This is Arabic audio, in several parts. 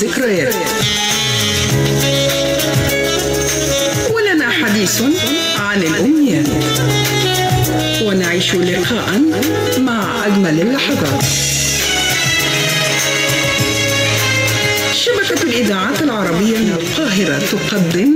ذكريات، ولنا حديث عن الأمنيات، ونعيش لقاء مع أجمل اللحظات. شبكة الإذاعات العربية من القاهرة تقدم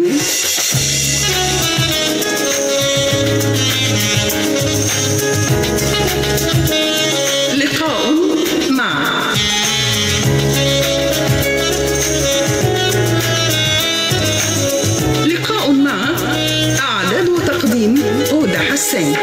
لقاء مع إعداد وتقديم هدى حسان.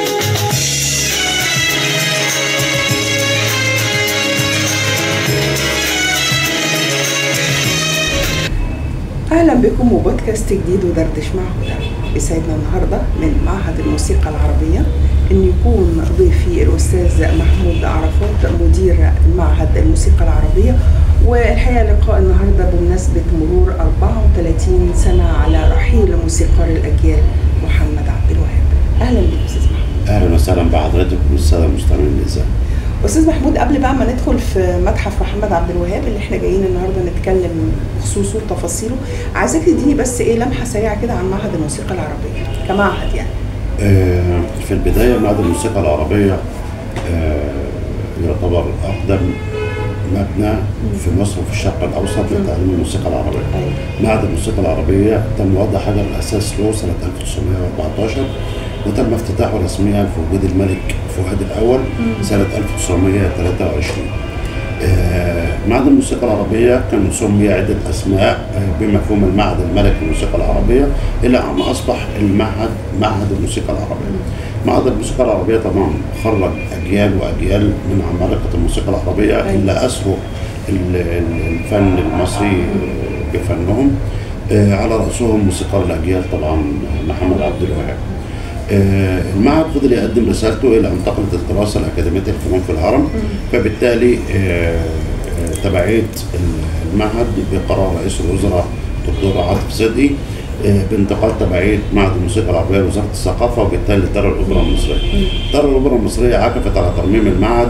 أهلا بكم وبودكاست جديد ودردش مع هدى. يسعدنا النهاردة من معهد الموسيقى العربية أن يكون ضيفي الأستاذ محمود عرفات مدير معهد الموسيقى العربية، والحقيقة لقاء النهاردة بمناسبة مرور 34 سنة على رحيل موسيقار الأجيال محمد عبد الوهاب. أهلا بك أستاذ محمود. أهلا وسهلا بحضرتك والسادة المستمعين الأعزاء. أستاذ محمود، قبل بقى ما ندخل في متحف محمد عبد الوهاب اللي احنا جايين النهارده نتكلم بخصوصه وتفاصيله، عايزاك تديني بس لمحة سريعة كده عن معهد الموسيقى العربية كمعهد يعني. في البداية معهد الموسيقى العربية يعتبر أقدم مبنى في مصر وفي الشرق الأوسط لتعليم الموسيقى العربية. معهد الموسيقى العربية تم وضع حجر الأساس له سنة 1914، وتم افتتاحه رسميا في وجود الملك فؤاد الأول سنة 1923. معهد الموسيقى العربية كان سمي عدة أسماء بمفهوم المعهد الملكي للموسيقى العربية، إلى أن أصبح المعهد معهد الموسيقى العربية. معهد الموسيقى العربية طبعا خرج أجيال وأجيال من عمالقة الموسيقى العربية اللي أسروا الفن المصري بفنهم، على رأسهم موسيقار الأجيال طبعا محمد عبد الوهاب. المعهد فضل يقدم رسالته إلى أن انتقلت الدراسة لأكاديمية الفنون في الهرم، فبالتالي تبعية المعهد بقرار رئيس الوزراء دكتور عاطف صدقي بانتقال تبعية معهد الموسيقى العربية لوزارة الثقافة، وبالتالي دار الأوبرا المصرية. دار الأوبرا المصرية عكفت على ترميم المعهد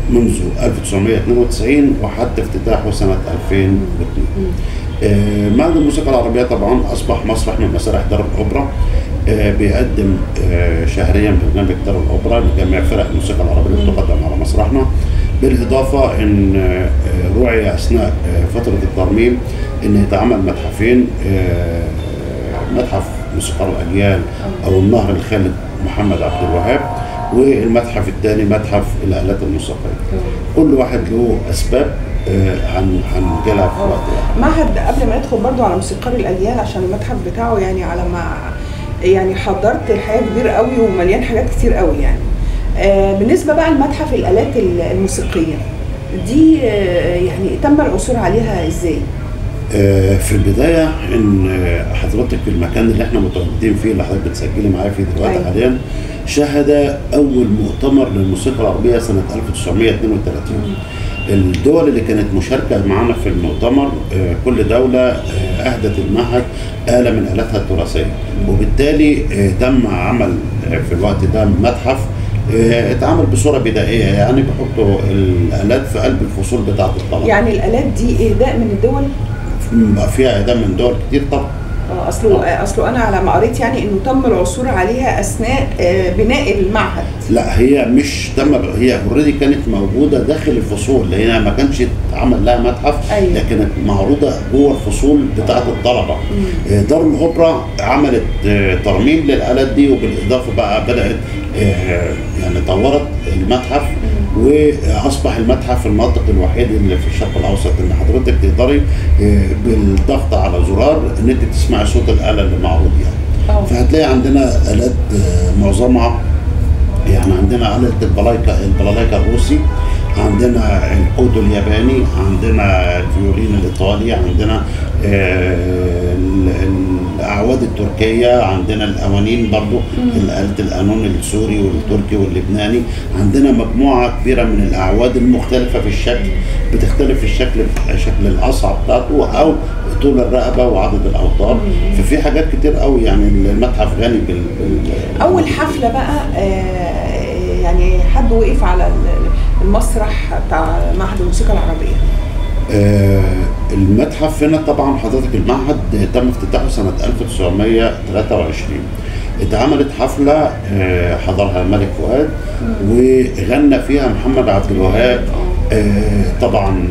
منذ 1992 وحتى افتتاحه سنة 2002. معهد الموسيقى العربية طبعا أصبح مسرح من مسارح دار الأوبرا، بيقدم شهريا برنامج دار الأوبرا لجميع فرق الموسيقى العربية اللي بتقدم على مسرحنا. بالإضافة أن رعي أثناء فترة الترميم أن يتعمل متحفين، متحف موسيقار الأجيال أو النهر الخالد محمد عبد الوهاب، والمتحف الثاني متحف الآلات الموسيقية. كل واحد له أسباب هنجيلها في وقت. معهد قبل ما ندخل برضو على موسيقار الأجيال عشان المتحف بتاعه يعني على ما يعني حضرت الحقيقة كبير قوي ومليان حاجات كتير قوي يعني. بالنسبة بقى لمتحف الآلات الموسيقية دي يعني تم العثور عليها ازاي؟ في البداية ان حضرتك في المكان اللي احنا متواجدين فيه اللي حضرتك بتسجلي معايا فيه دلوقتي حاليا شهد اول مؤتمر للموسيقى العربية سنة 1932. الدول اللي كانت مشاركة معنا في المؤتمر كل دولة أهدت المعهد آلة من آلاتها التراثية، وبالتالي تم عمل في الوقت ده متحف اتعمل بصورة بدائية، يعني بيحطوا الآلات في قلب الفصول بتاعة الطلبة. يعني الآلات دي إهداء من الدول؟ فيها إهداء من دول كتير طبعا. اصله انا على ما قريت يعني انه تم العثور عليها اثناء بناء المعهد. لا، هي مش تم، هي اوريدي كانت موجوده داخل الفصول، هي ما كانش اتعمل لها متحف. أيوة. لكن معروضه جوه الفصول بتاعه الطلبه. دار الاوبرا عملت ترميم للالات دي، وبالاضافه بقى بدات يعني طورت المتحف، واصبح المتحف المنطق الوحيد اللي في الشرق الاوسط ان حضرتك تقدري بالضغط على زرار ان انت تسمعي صوت الاله اللي معروض يعني. فهتلاقي عندنا الات معظمها يعني عندنا آلة البلالايكا الروسي، عندنا الأودو الياباني، عندنا الفيولين الإيطالي، عندنا الأعواد التركية، عندنا الأوانين برضو آلة القانون السوري والتركي واللبناني. عندنا مجموعة كبيرة من الأعواد المختلفة في الشكل، بتختلف في شكل الأصعب بتاعته أو طول الرقبة وعدد الأوتار. ففي حاجات كتير قوي يعني المتحف غني أول حفلة بقى يعني حد وقف على المسرح بتاع معهد الموسيقى العربية المتحف هنا طبعا حضرتك المعهد تم افتتاحه سنة 1923. اتعملت حفلة حضرها الملك فؤاد وغنى فيها محمد عبد الوهاب. طبعا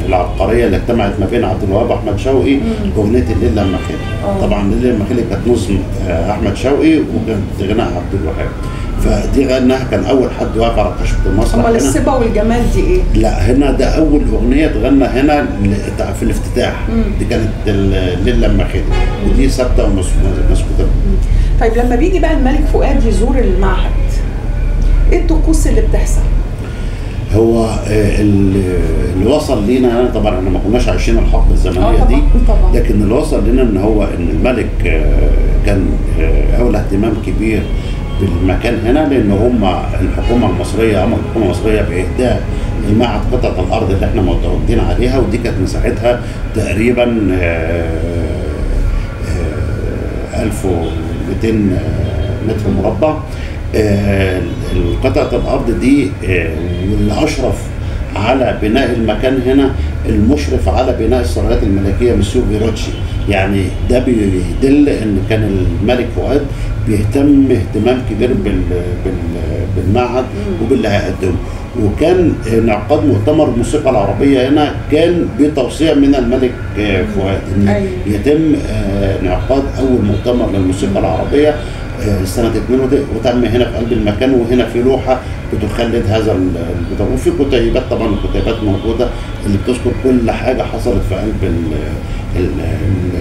العبقرية اللي اجتمعت ما بين عبد الوهاب واحمد شوقي اغنية الليل لما خلي. طبعا الليل لما خلي كانت نظم احمد شوقي وكانت غناء عبد الوهاب، فدي غناها كان اول حد واقف على خشبة المسرح. امال الصبا والجمال دي ايه؟ لا هنا ده اول اغنيه اتغنى هنا في الافتتاح. دي كانت الليل لما خلي، ودي ثابته ومسكوته. طيب لما بيجي بقى الملك فؤاد يزور المعهد، ايه الطقوس اللي بتحصل؟ هو اللي وصل لينا طبعا احنا ما كناش عايشين الحقبه الزمنيه دي، لكن اللي وصل لنا ان هو ان الملك كان اول اهتمام كبير بالمكان هنا، لان هم الحكومه المصريه امر الحكومه المصريه باهداء المعهد قطعه الارض اللي احنا متواجدين عليها، ودي كانت مساحتها تقريبا 1200 متر مربع. قطعه الارض دي واللي اشرف على بناء المكان هنا المشرف على بناء السرايات الملكيه مسيو فيروتشي. يعني ده بيدل ان كان الملك فؤاد بيهتم اهتمام كبير بالمعهد وباللي هيقدمه. وكان انعقاد مؤتمر الموسيقى العربيه هنا كان بتوصيه من الملك فؤاد ان يتم انعقاد اول مؤتمر للموسيقى العربيه سنه 2 وتم هنا في قلب المكان، وهنا في لوحه بتخلد هذا البتاع، وفي كتيبات طبعا الكتيبات موجوده اللي بتذكر كل حاجه حصلت في قلب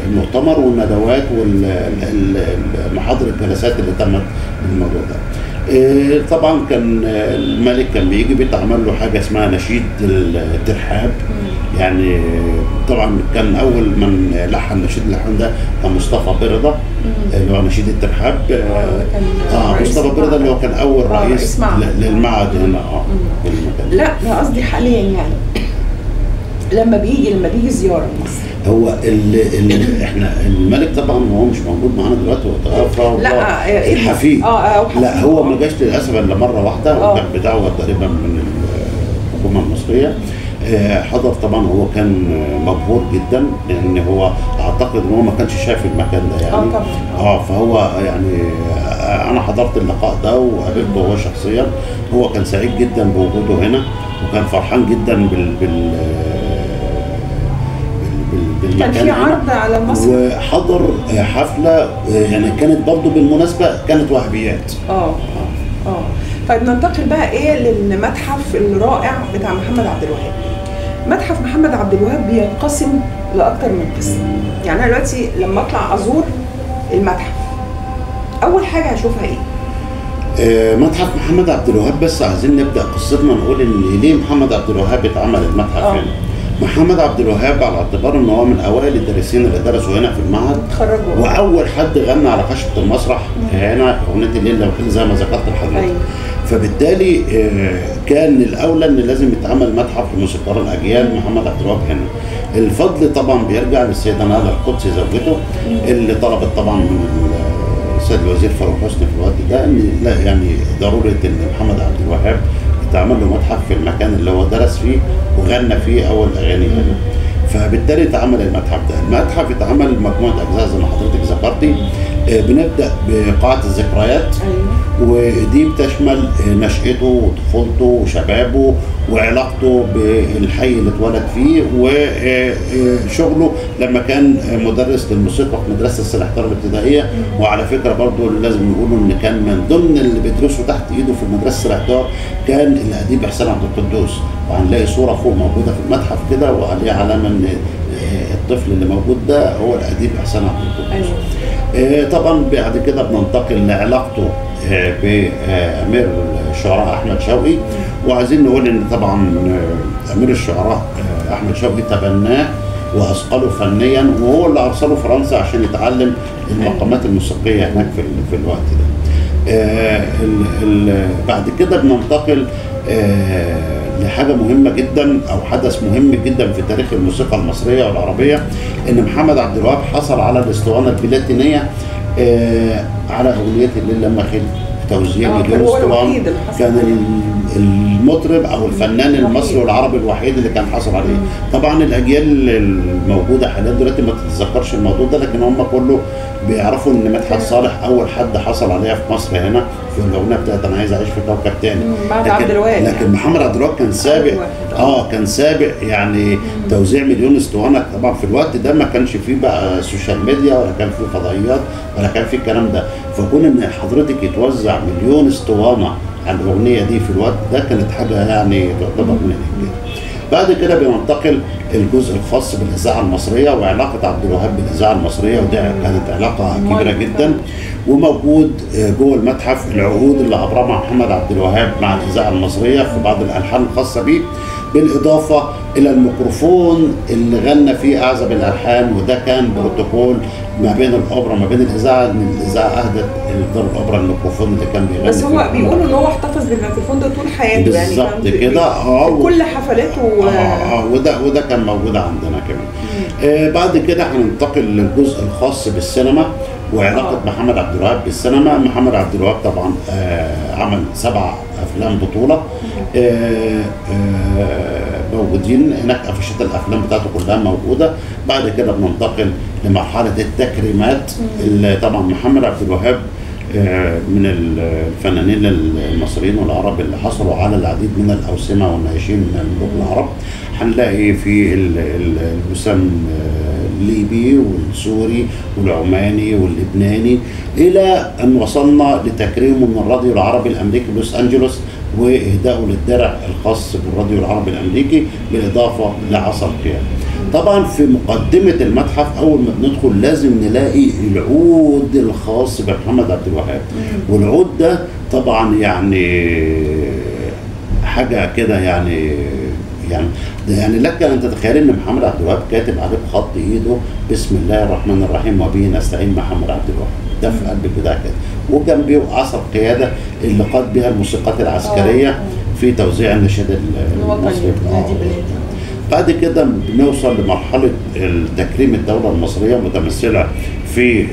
المؤتمر والندوات والمحاضر الجلسات اللي تمت الموضوع ده. طبعا كان الملك كان بيجي بيتعمل له حاجه اسمها نشيد الترحاب. يعني طبعا كان اول من لحن نشيد اللحن ده كان مصطفى برده اللي هو نشيد الترحاب. مصطفى برده اللي هو كان اول رئيس للمعهد هنا في المكان. لا انا قصدي حاليا يعني لما بيجي زياره لمصر، هو احنا الملك طبعا هو مش موجود معانا دلوقتي، هو توفى. لا الحفيد لا هو ما جاش للاسف الا مره واحده، وكان بدعوه تقريبا من الحكومه المصريه. حضر طبعا، هو كان مبهور جدا لان هو اعتقد ان هو ما كانش شايف المكان ده يعني. فهو يعني انا حضرت اللقاء ده وقابلته هو شخصيا، هو كان سعيد جدا بوجوده هنا وكان فرحان جدا كان في عرض على مصر وحضر حفله يعني كانت برضه بالمناسبه كانت وهابيات. طيب ننتقل بقى للمتحف الرائع بتاع محمد عبد الوهاب. متحف محمد عبد الوهاب بينقسم لاكثر من قسم. يعني انا دلوقتي لما اطلع ازور المتحف اول حاجه هشوفها ايه؟ متحف محمد عبد الوهاب. بس عايزين نبدا قصتنا نقول ان ليه محمد عبد الوهاب اتعمل المتحف هنا. محمد عبد الوهاب على اعتبار ان هو من اوائل الدارسين اللي درسوا هنا في المعهد، واول حد غنى على خشبه المسرح هنا اغنيه الليل لما خلي زي ما ذكرت لحضرتك. فبالتالي كان الاولى ان لازم يتعمل متحف لموسيقار الاجيال محمد عبد الوهاب هنا. الفضل طبعا بيرجع للسيده نهله القدسي زوجته اللي طلبت طبعا من السيد الوزير فاروق حسني في الوقت ده ان لا يعني ضروره ان محمد عبد الوهاب يتعمل له متحف في المكان اللي هو درس فيه وغنى فيه اول اغاني هنا. فبالتالي اتعمل المتحف ده. المتحف اتعمل مجموعه اجزاء زي ما حضرتك ذكرتي. بنبدا بقاعه الذكريات، ودي بتشمل نشأته وطفولته وشبابه وعلاقته بالحي اللي اتولد فيه وشغله لما كان مدرس للموسيقى في مدرسه السلاحدار الابتدائيه. وعلى فكره برضه لازم نقوله ان كان من ضمن اللي بيدرسوا تحت ايده في مدرسه السلاحدار كان الاديب احسان عبد القدوس، وهنلاقي صوره فوق موجوده في المتحف كده وعليه علامه ان الطفل اللي موجود ده هو الاديب احسان عبد القدوس. طبعا بعد كده بننتقل لعلاقته بامير الشعراء احمد شوقي. وعايزين نقول ان طبعا امير الشعراء احمد شوقي تبناه واثقله فنيا، وهو اللي ارسله فرنسا عشان يتعلم المقامات الموسيقيه هناك في الوقت ده. بعد كده بننتقل لحاجة مهمة جدا أو حدث مهم جدا في تاريخ الموسيقى المصرية والعربية، إن محمد عبد الوهاب حصل على الأسطوانة البلاتينية على أغنية الليل لما خلي في توزيع مليون اسطوانه، كان المطرب او الفنان المصري والعربي الوحيد اللي كان حصل عليه. طبعا الاجيال الموجوده حاليا دلوقتي ما تتذكرش الموضوع ده، لكن هم كله بيعرفوا ان مدحت صالح اول حد حصل عليها في مصر هنا في الاغنيه بتاعت انا عايز اعيش في كوكب تاني. بعد عبد الوهاب. لكن محمد عبد الوهاب كان سابق، كان سابق يعني توزيع مليون اسطوانه. طبعا في الوقت ده ما كانش فيه بقى سوشيال ميديا ولا كان فيه فضائيات ولا كان فيه الكلام ده، فكون ان حضرتك يتوزع مليون اسطوانه على الاغنيه دي في الوقت ده كانت حاجه يعني تعتبر من الانجاز. بعد كده بينتقل الجزء الخاص بالاذاعه المصريه وعلاقه عبد الوهاب بالاذاعه المصريه، ودي كانت علاقه كبيره جدا. وموجود جوه المتحف العقود اللي ابرمها محمد عبد الوهاب مع الاذاعه المصريه في بعض الالحان الخاصه به، بالاضافه الى الميكروفون اللي غنى فيه اعزب الالحان، وده كان بروتوكول ما بين الاوبرا ما بين الاذاعه، ان الاذاعه اهدت لدار الاوبرا الميكروفون اللي كان بيغني. بس هو بيقولوا ان هو احتفظ بالميكروفون ده طول حياته، بالظبط كده. في كل حفلاته. وده كان موجود عندنا كمان. بعد كده هننتقل للجزء الخاص بالسينما وعلاقه محمد عبد الوهاب بالسينما. محمد عبد الوهاب طبعا عمل 7 أفلام بطوله موجودين هناك، افيشات الافلام بتاعته كلها موجوده. بعد كده بننتقل لمرحله التكريمات اللي طبعا محمد عبد الوهاب من الفنانين المصريين والعرب اللي حصلوا على العديد من الاوسمه والنعيشين من الملوك العرب. هنلاقي في الوسام الليبي والسوري والعماني واللبناني، الى ان وصلنا لتكريمه من الراديو العربي الامريكي بلوس انجلوس واهدائه للدرع الخاص بالراديو العربي الامريكي، بالاضافه لعصا القيامه. طبعا في مقدمه المتحف اول ما بندخل لازم نلاقي العود الخاص بمحمد عبد الوهاب، والعود ده طبعا يعني حاجه كده يعني لك ان تتخيل ان محمد عبد الوهاب كاتب عليه بخط ايده بسم الله الرحمن الرحيم وبه نستعين محمد عبد الوهاب، ده في قلب البتاع كده. وجنبيه عصا القياده اللي قاد بها الموسيقات العسكريه في توزيع النشيد المصري. بعد كده بنوصل لمرحله تكريم الدوله المصريه متمثله في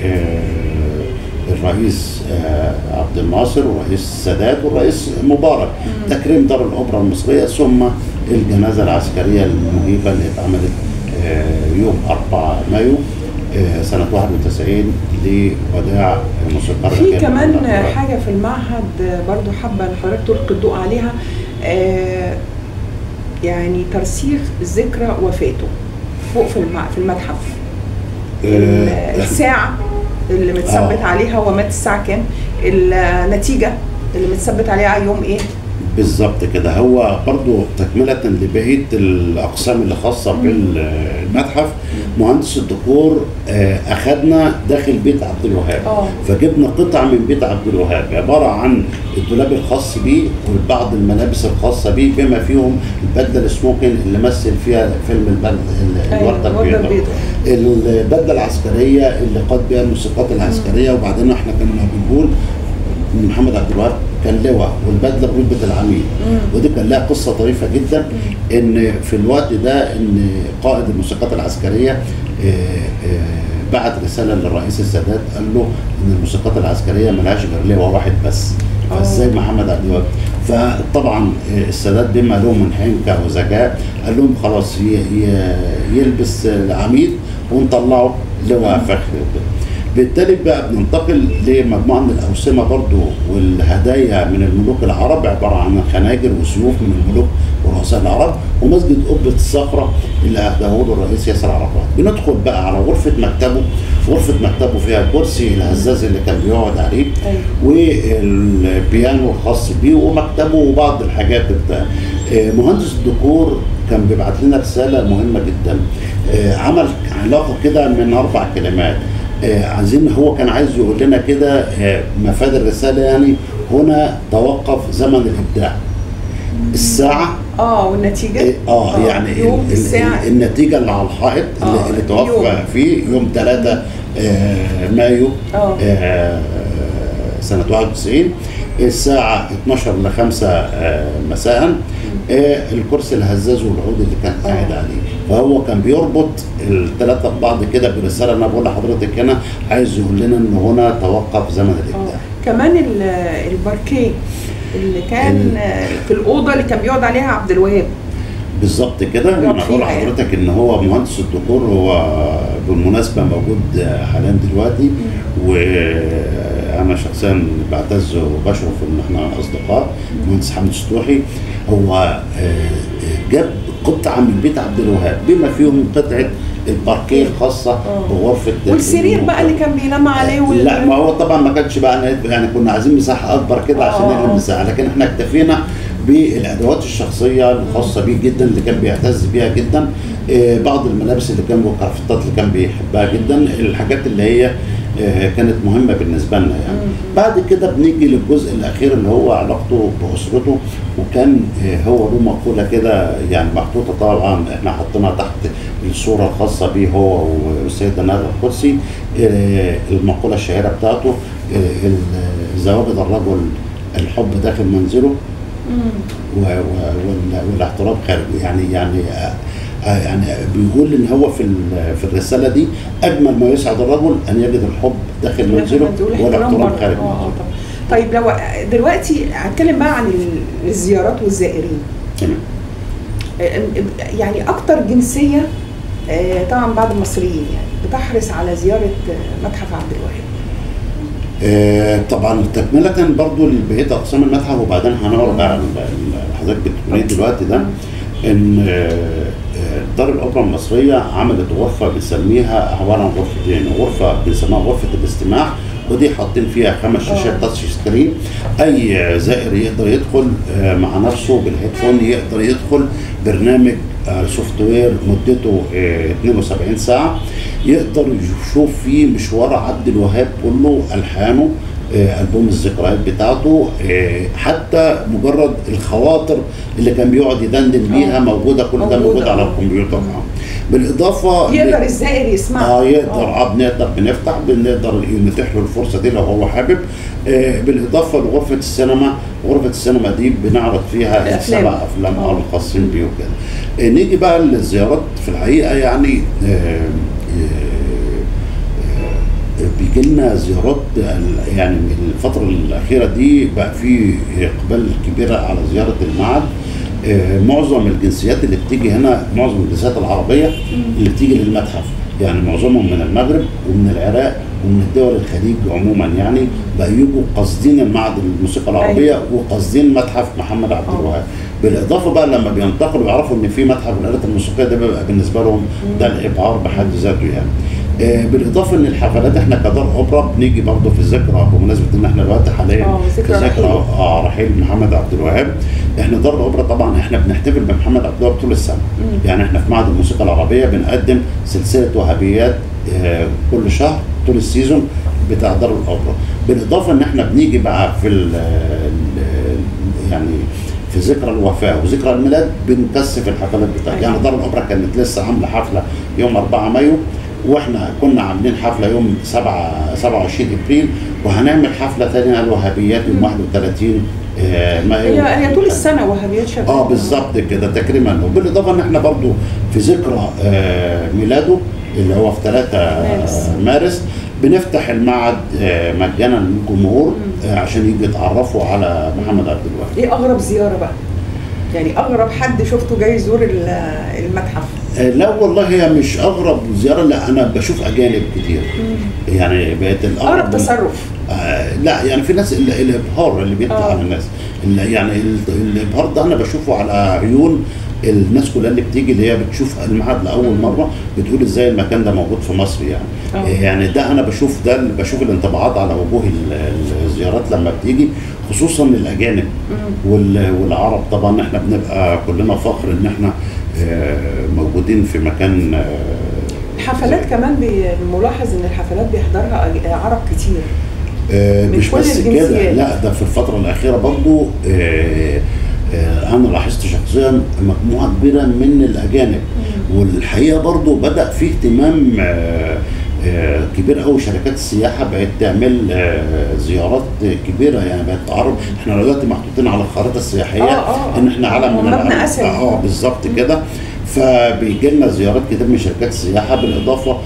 الرئيس عبد الناصر والرئيس السادات والرئيس مبارك، تكريم دار الاوبرا المصريه، ثم الجنازه العسكريه المهيبه اللي اتعملت يوم 4 مايو سنه 91 لوداع الموسيقار. في كمان حاجه في المعهد برضو حابه ان حضرتك تلقي الضوء عليها، يعني ترسيخ ذكرى وفاته فوق في المتحف. الساعه اللي متثبت عليها هو مات الساعه كام، النتيجه اللي متثبت عليها يوم ايه بالظبط كده. هو برضو تكمله لبقيه الاقسام اللي خاصه بالمتحف، مهندس الديكور اخذنا داخل بيت عبد الوهاب، فجبنا قطع من بيت عبد الوهاب عباره عن الدولاب الخاص بيه وبعض الملابس الخاصه بيه، بما فيهم البدله السموكن اللي مثل فيها فيلم الورده البيضاء، البدله العسكريه اللي قاد بها الموسيقات العسكريه. وبعدين احنا كنا بنقول ان محمد عبد الوهاب كان لواء والبدله برتبه العميد، ودي كان لها قصه طريفه جدا. ان في الوقت ده ان قائد الموسيقات العسكريه بعت رساله للرئيس السادات قال له ان الموسيقات العسكريه ملهاش غير لواء واحد بس، فازاي محمد عبد الوهاب؟ فطبعا السادات بما له من حنكه وذكاء قال لهم خلاص يلبس العميد ونطلعه لواء فخر. بالتالي بقى بننتقل لمجموعه من الاوسمه برضو والهدايا من الملوك العرب، عباره عن خناجر وسيوف من الملوك ورؤساء العرب، ومسجد قبه الصخره اللي اهداه له الرئيس ياسر عرفات. بندخل بقى على غرفه مكتبه فيها كرسي الهزاز اللي كان بيقعد عليه والبيانو الخاص بيه ومكتبه وبعض الحاجات بتاع. مهندس الديكور كان بيبعت لنا رساله مهمه جدا، عمل علاقه كده من 4 كلمات. عايزين هو كان عايز يقول لنا كده مفاد الرساله، يعني هنا توقف زمن الابداع. الساعه والنتيجه يعني النتيجه اللي على الحائط اللي توفى فيه يوم 3 مايو سنه 91 الساعه 12 ل 5 مساء، الكرسي الهزاز والعود اللي كان قاعد عليه. فهو كان بيربط الثلاثه ببعض كده برساله. انا بقول لحضرتك هنا عايز يقول لنا ان هنا توقف زمن الابداع. كمان الباركيه اللي كان في الاوضه اللي كان بيقعد عليها عبد الوهاب. بالظبط كده. انا بقول لحضرتك ان هو مهندس الديكور، هو بالمناسبه موجود حاليا دلوقتي، وانا شخصيا بعتز وبشرف ان احنا اصدقاء. مهندس حمد ستوحي هو جاب قطعه من بيت عبد الوهاب بما فيهم قطعه الباركيه الخاصه بغرفه والسرير بقى اللي كان بينام عليه لا، ما هو طبعا ما كانش بقى، يعني كنا عايزين مساحه اكبر كده عشان نعمل مساحه، لكن احنا اكتفينا بالادوات الشخصيه الخاصه بيه جدا اللي كان بيعتز بيها جدا. بعض الملابس اللي كان والكرافتات اللي كان بيحبها جدا، الحاجات اللي هي كانت مهمه بالنسبه لنا يعني. بعد كده بنيجي للجزء الاخير اللي هو علاقته باسرته، وكان هو له مقوله كده يعني محطوطه، طبعا احنا حطيناها تحت الصوره الخاصه بيه هو والسيده ناديه القدسي. المقوله الشهيره بتاعته زواج الرجل الحب داخل منزله والاحترام خارجه. يعني بيقول ان هو في الرساله دي اجمل ما يسعد الرجل ان يجد الحب داخل منزله والاحترام خارج منزله. طيب لو دلوقتي هتكلم بقى عن الزيارات والزائرين. تمام. يعني اكتر جنسيه طبعا بعد المصريين يعني بتحرص على زياره متحف عبد الوهاب. طبعا تكمله برضو لبقيه اقسام المتحف، وبعدين هنعرض على حضرتك بتقوليه دلوقتي ده ان دار الاوبرا المصريه عملت غرفه بنسميها عباره عن غرفتين، غرفه بنسميها غرفه الاستماع، ودي حاطين فيها 5 شاشات تاتش سكرين. اي زائر يقدر يدخل مع نفسه بالهيدفون، يقدر يدخل برنامج سوفت وير مدته 72 ساعه، يقدر يشوف فيه مشوار عبد الوهاب كله، الحانه، ألبوم الذكريات بتاعته، حتى مجرد الخواطر اللي كان بيقعد يدندن بيها موجوده، كل ده موجود على الكمبيوتر. بالاضافه يقدر الزائر يسمعها. بنقدر بنقدر نتيح له الفرصه دي لو هو حابب. بالاضافه لغرفه السينما، غرفه السينما دي بنعرض فيها 7 افلام الخاصين بيه وكده. نيجي بقى للزيارات في الحقيقه يعني بيجي لنا زيارات يعني من الفترة الأخيرة دي بقى في إقبال كبيرة على زيارة المعهد. معظم الجنسيات اللي بتيجي هنا، معظم الجنسيات العربية اللي بتيجي للمتحف يعني معظمهم من المغرب ومن العراق ومن الدول الخليج عموما، يعني بقى يجوا قاصدين المعهد الموسيقى العربية وقاصدين متحف محمد عبد الوهاب. بالاضافه بقى لما بينتقلوا يعرفوا ان في متحف الآلات الموسيقيه، ده بيبقى بالنسبه لهم ده الابهار بحد ذاته يعني. بالاضافه ان الحفلات احنا كدار اوبرا بنيجي برضه في الذكرى، بمناسبه ان احنا دلوقتي حاليا في ذكرى رحيل محمد عبد الوهاب. احنا دار الاوبرا طبعا احنا بنحتفل بمحمد عبد الوهاب طول السنه. يعني احنا في معهد الموسيقى العربيه بنقدم سلسله وهابيات كل شهر طول السيزون بتاع دار الاوبرا. بالاضافه ان احنا بنيجي بقى في يعني في ذكرى الوفاه وذكرى الميلاد بنكثف الحفلات بتاعتها. يعني دار الاوبرا كانت لسه عامله حفله يوم 4 مايو، واحنا كنا عاملين حفله يوم 27 ابريل، وهنعمل حفله ثانيه الوهابيات يوم 31 مايو. هي طول السنه وهابيات شغاله. بالظبط كده تكريما. وبالاضافه ان احنا برضو في ذكرى ميلاده اللي هو في 3 مارس بنفتح المعهد مجانا للجمهور عشان يجي يتعرفوا على محمد عبد الوهاب. ايه اغرب زياره بقى؟ يعني اغرب حد شفته جاي يزور المتحف؟ لا والله هي مش اغرب زياره، لا انا بشوف اجانب كتير. يعني بقت اغرب تصرف. لا يعني في ناس الابهار اللي بيطلع على الناس، يعني الابهار ده انا بشوفه على عيون الناس كلها اللي بتيجي، اللي هي بتشوف المعهد لاول مره بتقول ازاي المكان ده موجود في مصر يعني. يعني ده انا بشوف الانطباعات على وجوه الزيارات لما بتيجي، خصوصا الاجانب والعرب. طبعا احنا بنبقى كلنا فخر ان احنا موجودين في مكان. الحفلات كمان بنلاحظ ان الحفلات بيحضرها عرب كتير. مش بس كده، لا ده في الفتره الاخيره برضو انا لاحظت شخصيا مجموعه كبيره من الاجانب. والحقيقه برضو بدا في اهتمام كبير قوي. شركات السياحه بقت تعمل زيارات كبيره، يعني بقت تعرض. احنا دلوقتي محطوطين على الخريطه السياحيه ان احنا علم من العالم. بالظبط كده. فبيجي لنا زيارات كتير من شركات السياحه، بالاضافه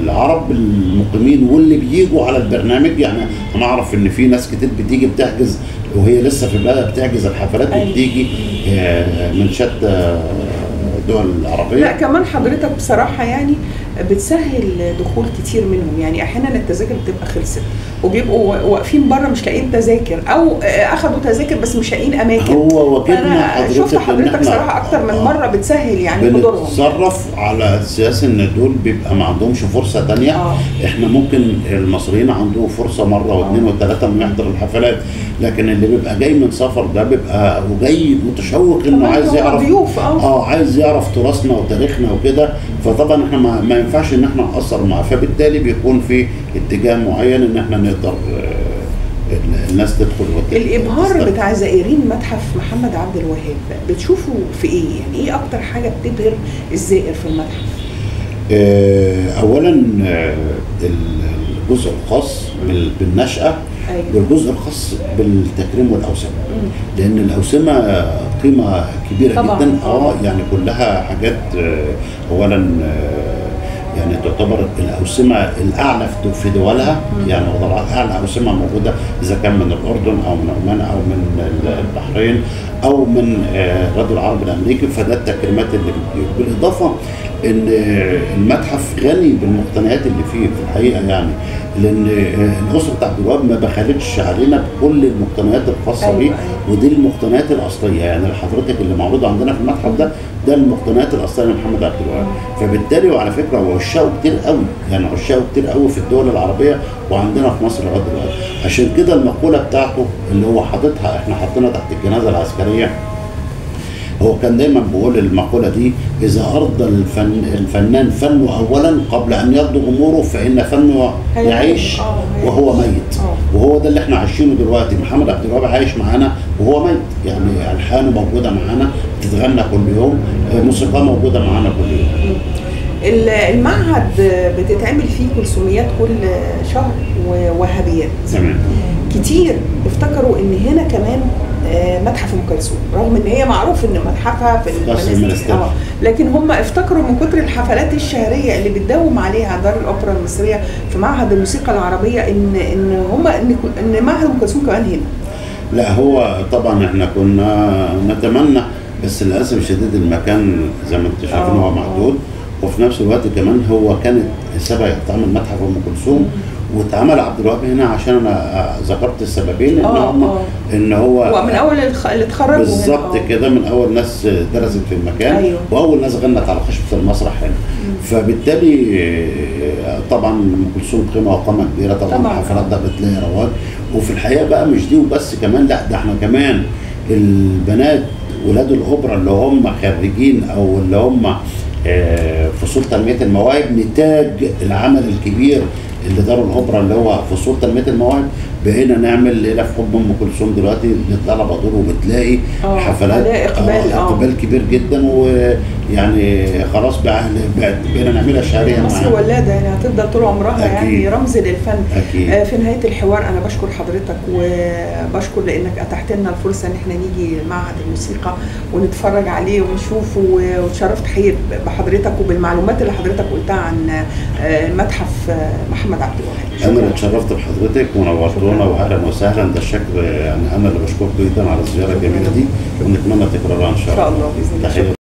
للعرب المقيمين واللي بيجوا على البرنامج. يعني انا اعرف ان في ناس كتير بتيجي بتحجز وهي لسه في بلدها، بتحجز الحفلات وبتيجي من شتى الدول العربيه. لا كمان حضرتك بصراحه يعني بتسهل دخول كتير منهم، يعني احيانا التذاكر بتبقى خلصت وبيبقوا واقفين بره مش لاقيين تذاكر، او اخدوا تذاكر بس مش لاقيين اماكن. هو واجبنا شفت حضرتك صراحه اكتر من مره بتسهل يعني حضورهم. بنتصرف على اساس ان دول بيبقى ما عندهمش فرصه ثانيه. احنا ممكن المصريين عندهم فرصه مره واثنين وثلاثه انه يحضر الحفلات، لكن اللي بيبقى جاي من سفر ده بيبقى وجاي متشوق انه عايز يعرف ضيوف عايز يعرف تراثنا وتاريخنا وكده. فطبعا احنا ما ينفعش ان احنا نقصر معاه، فبالتالي بيكون في اتجاه معين ان احنا نقدر الناس تدخل الابهار بتاع زائرين متحف محمد عبد الوهاب بتشوفوا في ايه؟ يعني ايه اكتر حاجه بتبهر الزائر في المتحف؟ اولا الجزء الخاص بالنشأة، والجزء الخاص بالتكريم والأوسمة، لأن الأوسمة قيمة كبيرة طبعاً جدا. يعني كلها حاجات أولا يعني تعتبر الأوسمة الأعلى في دولها، يعني أعلى أوسمة موجودة إذا كان من الأردن أو من عمان أو من البحرين أو من الرد العربي الأمريكي، فده التكريمات اللي بتجيب. بالإضافة إن المتحف غني بالمقتنيات اللي فيه في الحقيقة، يعني لأن الأسرة عبد الوهاب ما بخلتش علينا بكل المقتنيات الخاصة بيه، ودي المقتنيات الأصلية. يعني حضرتك اللي معروضة عندنا في المتحف ده المقتنيات الأصلية لمحمد عبد الوهاب. فبالتالي وعلى فكرة هو عشاقه كتير قوي، يعني عشاقه كتير قوي في الدول العربية وعندنا في مصر لغاية دلوقتي. عشان كده المقولة بتاعته اللي هو حاططها، احنا حاطينها تحت الجنازة العسكرية، هو كان دايما بيقول المقولة دي: إذا أرضى الفنان فنه أولا قبل أن يرضى جمهوره فإن فنه يعيش وهو ميت. وهو ده اللي احنا عايشينه دلوقتي. محمد عبد الوهاب عايش معانا وهو ميت، يعني ألحانه موجودة معانا بتتغنى كل يوم، موسيقى موجودة معانا كل يوم. المعهد بتتعمل فيه كلثوميات كل شهر ووهابيات. تمام. كتير افتكروا ان هنا كمان متحف ام كلثوم، رغم ان هي معروف ان متحفها في المناسك، لكن هم افتكروا من كتر الحفلات الشهريه اللي بتداوم عليها دار الاوبرا المصريه في معهد الموسيقى العربيه ان معهد ام كلثوم كمان هنا. لا هو طبعا احنا كنا نتمنى، بس للاسف الشديد المكان زي ما انت شايفين هو محدود، وفي نفس الوقت كمان هو كانت سبق يتعمل متحف ام كلثوم واتعمل عبد الوهاب هنا، عشان انا ذكرت السببين ان هو من اول اللي اتخرجوا بالظبط كده، من اول ناس درست في المكان واول ناس غنت على خشبه المسرح هنا. فبالتالي طبعا ام كلثوم قيمه وقامه كبيره طبعا. الحفلات ده بتلاقي رواج، وفي الحقيقه بقى مش دي وبس، كمان لا ده احنا كمان البنات ولاد الاوبرا اللي هم خريجين او اللي هم فصول تنميه المواهب، نتاج العمل الكبير اللي دار الاوبرا اللي هو فصول تنميه المواهب، بقينا نعمل ليله في حب ام كلثوم دلوقتي بنطلع بدور وبتلاقي حفلات اقبال كبير جدا، ويعني خلاص بقينا نعملها شهريا. مصر ولاده يعني هتفضل طول عمرها يعني رمز للفن. في نهايه الحوار انا بشكر حضرتك وبشكر لانك اتحت لنا الفرصه ان احنا نيجي معهد الموسيقى ونتفرج عليه ونشوفه، واتشرفت حقيقي بحضرتك وبالمعلومات اللي حضرتك قلتها عن متحف محمد عبد الوهاب. انا اللي اتشرفت بحضرتك ونورتونا واهلا وسهلا. ده الشكر يعني انا اللي بشكرك جدا على الزياره الجميله دي، ونتمنى تكرارها ان شاء الله. باذن الله.